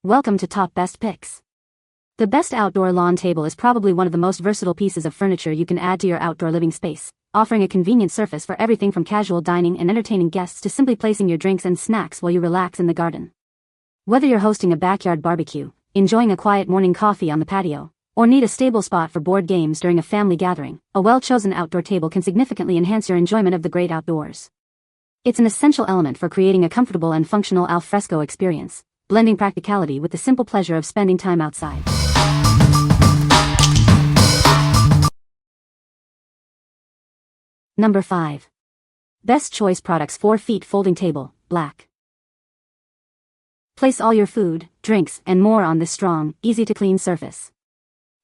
Welcome to Top Best Picks. The best outdoor lawn table is probably one of the most versatile pieces of furniture you can add to your outdoor living space, offering a convenient surface for everything from casual dining and entertaining guests to simply placing your drinks and snacks while you relax in the garden. Whether you're hosting a backyard barbecue, enjoying a quiet morning coffee on the patio, or need a stable spot for board games during a family gathering, a well-chosen outdoor table can significantly enhance your enjoyment of the great outdoors. It's an essential element for creating a comfortable and functional al fresco experience, blending practicality with the simple pleasure of spending time outside. Number 5. Best Choice Products 4 Feet Folding Table, Black. Place all your food, drinks, and more on this strong, easy-to-clean surface.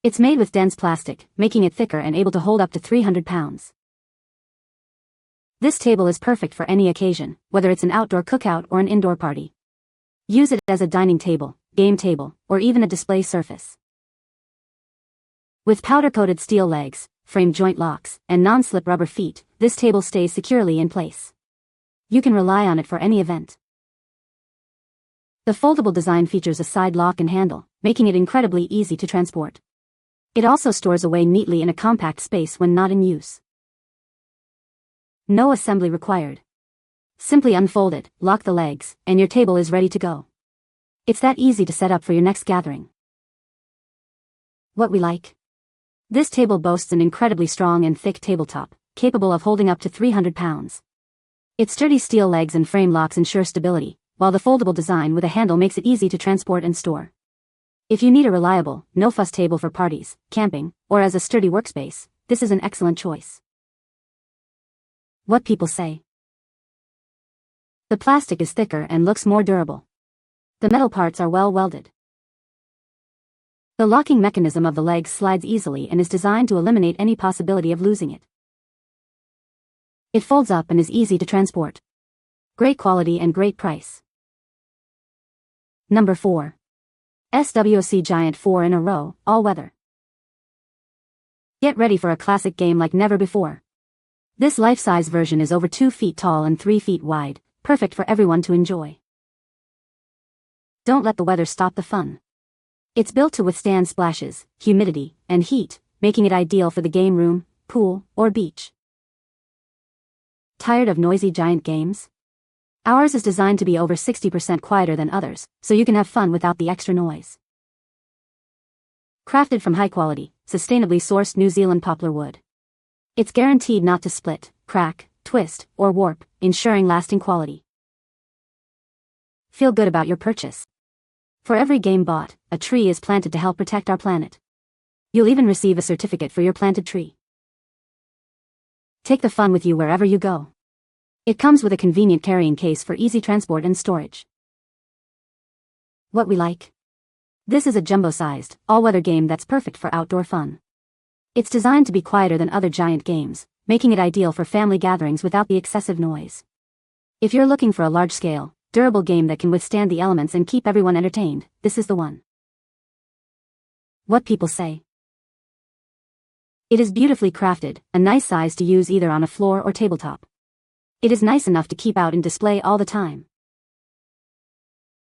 It's made with dense plastic, making it thicker and able to hold up to 300 pounds. This table is perfect for any occasion, whether it's an outdoor cookout or an indoor party. Use it as a dining table, game table, or even a display surface. With powder-coated steel legs, framed joint locks, and non-slip rubber feet, this table stays securely in place. You can rely on it for any event. The foldable design features a side lock and handle, making it incredibly easy to transport. It also stores away neatly in a compact space when not in use. No assembly required. Simply unfold it, lock the legs, and your table is ready to go. It's that easy to set up for your next gathering. What we like? This table boasts an incredibly strong and thick tabletop, capable of holding up to 300 pounds. Its sturdy steel legs and frame locks ensure stability, while the foldable design with a handle makes it easy to transport and store. If you need a reliable, no-fuss table for parties, camping, or as a sturdy workspace, this is an excellent choice. What people say. The plastic is thicker and looks more durable. The metal parts are well welded. The locking mechanism of the legs slides easily and is designed to eliminate any possibility of losing it. It folds up and is easy to transport. Great quality and great price. Number 4. SWOOC Giant 4 in a row, all-weather. Get ready for a classic game like never before. This life-size version is over 2 feet tall and 3 feet wide, perfect for everyone to enjoy. Don't let the weather stop the fun. It's built to withstand splashes, humidity, and heat, making it ideal for the game room, pool, or beach. Tired of noisy giant games? Ours is designed to be over 60% quieter than others, so you can have fun without the extra noise. Crafted from high-quality, sustainably sourced New Zealand poplar wood. It's guaranteed not to split, crack, twist, or warp, ensuring lasting quality. Feel good about your purchase. For every game bought, a tree is planted to help protect our planet. You'll even receive a certificate for your planted tree. Take the fun with you wherever you go. It comes with a convenient carrying case for easy transport and storage. What we like? This is a jumbo-sized, all-weather game that's perfect for outdoor fun. It's designed to be quieter than other giant games, making it ideal for family gatherings without the excessive noise. If you're looking for a large-scale, durable game that can withstand the elements and keep everyone entertained, this is the one. What people say. It is beautifully crafted, a nice size to use either on a floor or tabletop. It is nice enough to keep out and display all the time.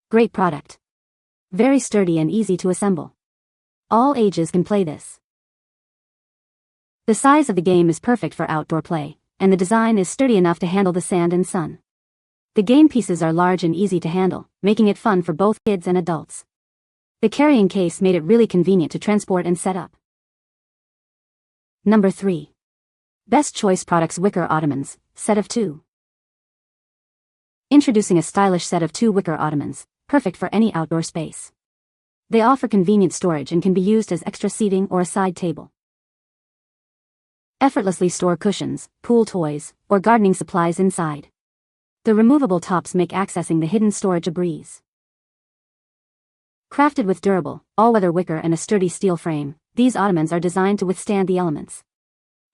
Great product. Very sturdy and easy to assemble. All ages can play this. The size of the game is perfect for outdoor play, and the design is sturdy enough to handle the sand and sun. The game pieces are large and easy to handle, making it fun for both kids and adults. The carrying case made it really convenient to transport and set up. Number 3. Best Choice Products Wicker Ottomans, Set of 2. Introducing a stylish set of 2 wicker ottomans, perfect for any outdoor space. They offer convenient storage and can be used as extra seating or a side table. Effortlessly store cushions, pool toys, or gardening supplies inside. The removable tops make accessing the hidden storage a breeze. Crafted with durable, all-weather wicker and a sturdy steel frame, these ottomans are designed to withstand the elements.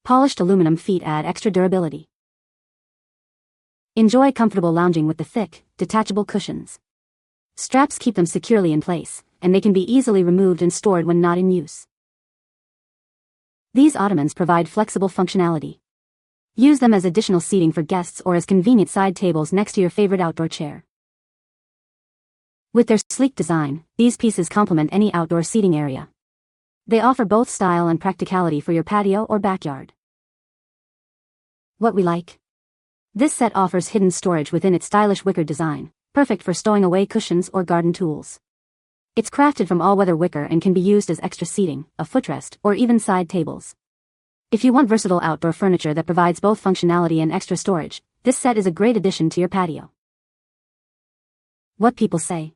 Polished aluminum feet add extra durability. Enjoy comfortable lounging with the thick, detachable cushions. Straps keep them securely in place, and they can be easily removed and stored when not in use. These ottomans provide flexible functionality. Use them as additional seating for guests or as convenient side tables next to your favorite outdoor chair. With their sleek design, these pieces complement any outdoor seating area. They offer both style and practicality for your patio or backyard. What we like. This set offers hidden storage within its stylish wicker design, perfect for stowing away cushions or garden tools. It's crafted from all-weather wicker and can be used as extra seating, a footrest, or even side tables. If you want versatile outdoor furniture that provides both functionality and extra storage, this set is a great addition to your patio. What people say.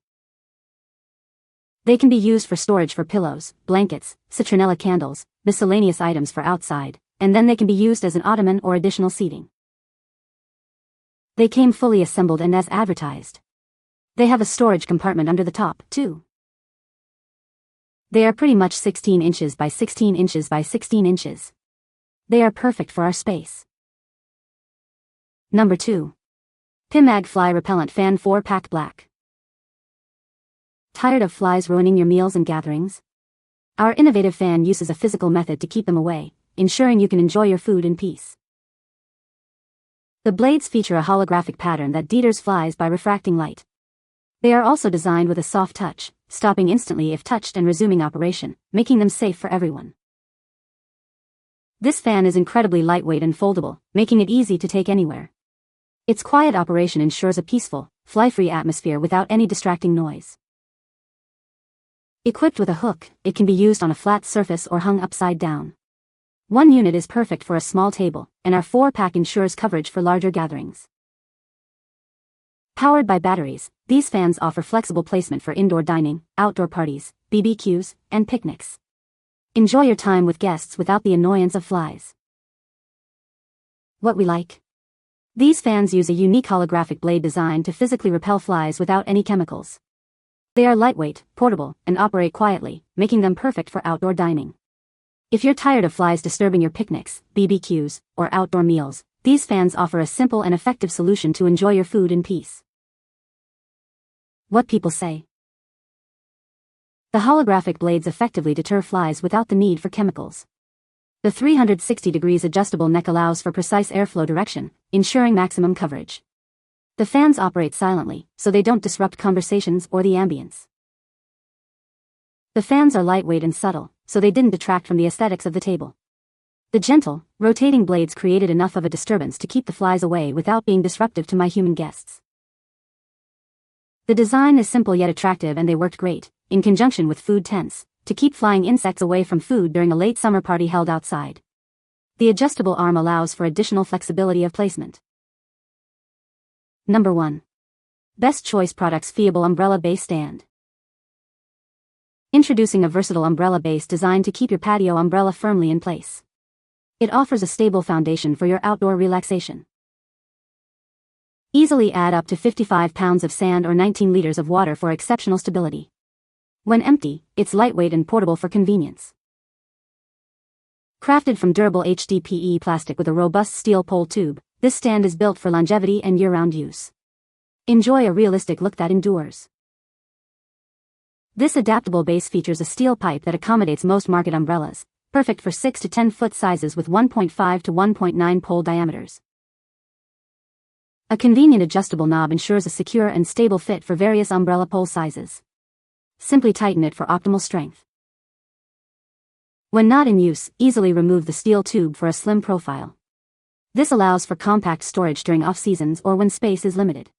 They can be used for storage for pillows, blankets, citronella candles, miscellaneous items for outside, and then they can be used as an ottoman or additional seating. They came fully assembled and as advertised. They have a storage compartment under the top, too. They are pretty much 16 inches by 16 inches by 16 inches. They are perfect for our space. Number 2. PIMAG Fly Repellent Fan 4-Pack Black. Tired of flies ruining your meals and gatherings? Our innovative fan uses a physical method to keep them away, ensuring you can enjoy your food in peace. The blades feature a holographic pattern that deters flies by refracting light. They are also designed with a soft touch, stopping instantly if touched and resuming operation, making them safe for everyone. This fan is incredibly lightweight and foldable, making it easy to take anywhere. Its quiet operation ensures a peaceful, fly-free atmosphere without any distracting noise. Equipped with a hook, it can be used on a flat surface or hung upside down. One unit is perfect for a small table, and our 4-pack ensures coverage for larger gatherings. Powered by batteries, these fans offer flexible placement for indoor dining, outdoor parties, BBQs, and picnics. Enjoy your time with guests without the annoyance of flies. What we like. These fans use a unique holographic blade design to physically repel flies without any chemicals. They are lightweight, portable, and operate quietly, making them perfect for outdoor dining. If you're tired of flies disturbing your picnics, BBQs, or outdoor meals, these fans offer a simple and effective solution to enjoy your food in peace. What people say. The holographic blades effectively deter flies without the need for chemicals. The 360 degrees adjustable neck allows for precise airflow direction, ensuring maximum coverage. The fans operate silently, so they don't disrupt conversations or the ambience. The fans are lightweight and subtle, so they didn't detract from the aesthetics of the table. The gentle, rotating blades created enough of a disturbance to keep the flies away without being disruptive to my human guests. The design is simple yet attractive, and they worked great, in conjunction with food tents, to keep flying insects away from food during a late summer party held outside. The adjustable arm allows for additional flexibility of placement. Number 1. Best Choice Products Fillable Umbrella Base Stand. Introducing a versatile umbrella base designed to keep your patio umbrella firmly in place. It offers a stable foundation for your outdoor relaxation. Easily add up to 55 pounds of sand or 19 liters of water for exceptional stability. When empty, it's lightweight and portable for convenience. Crafted from durable HDPE plastic with a robust steel pole tube, this stand is built for longevity and year-round use. Enjoy a realistic look that endures. This adaptable base features a steel pipe that accommodates most market umbrellas, perfect for 6 to 10 foot sizes with 1.5 to 1.9 pole diameters. A convenient adjustable knob ensures a secure and stable fit for various umbrella pole sizes. Simply tighten it for optimal strength. When not in use, easily remove the steel tube for a slim profile. This allows for compact storage during off-seasons or when space is limited.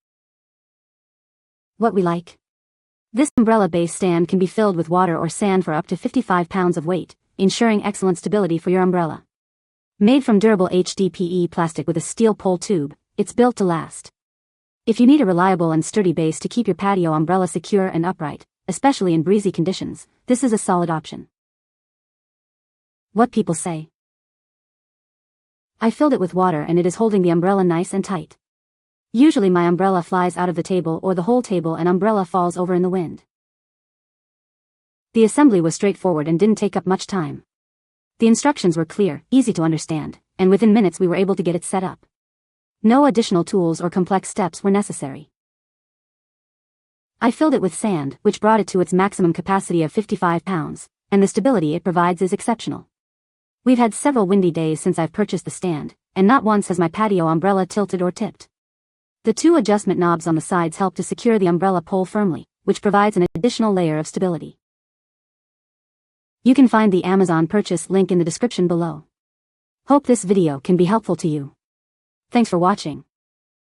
What we like. This umbrella base stand can be filled with water or sand for up to 55 pounds of weight, ensuring excellent stability for your umbrella. Made from durable HDPE plastic with a steel pole tube, it's built to last. If you need a reliable and sturdy base to keep your patio umbrella secure and upright, especially in breezy conditions, this is a solid option. What people say. I filled it with water and it is holding the umbrella nice and tight. Usually my umbrella flies out of the table or the whole table and umbrella falls over in the wind. The assembly was straightforward and didn't take up much time. The instructions were clear, easy to understand, and within minutes we were able to get it set up. No additional tools or complex steps were necessary. I filled it with sand, which brought it to its maximum capacity of 55 pounds, and the stability it provides is exceptional. We've had several windy days since I've purchased the stand, and not once has my patio umbrella tilted or tipped. The 2 adjustment knobs on the sides help to secure the umbrella pole firmly, which provides an additional layer of stability. You can find the Amazon purchase link in the description below. Hope this video can be helpful to you. Thanks for watching.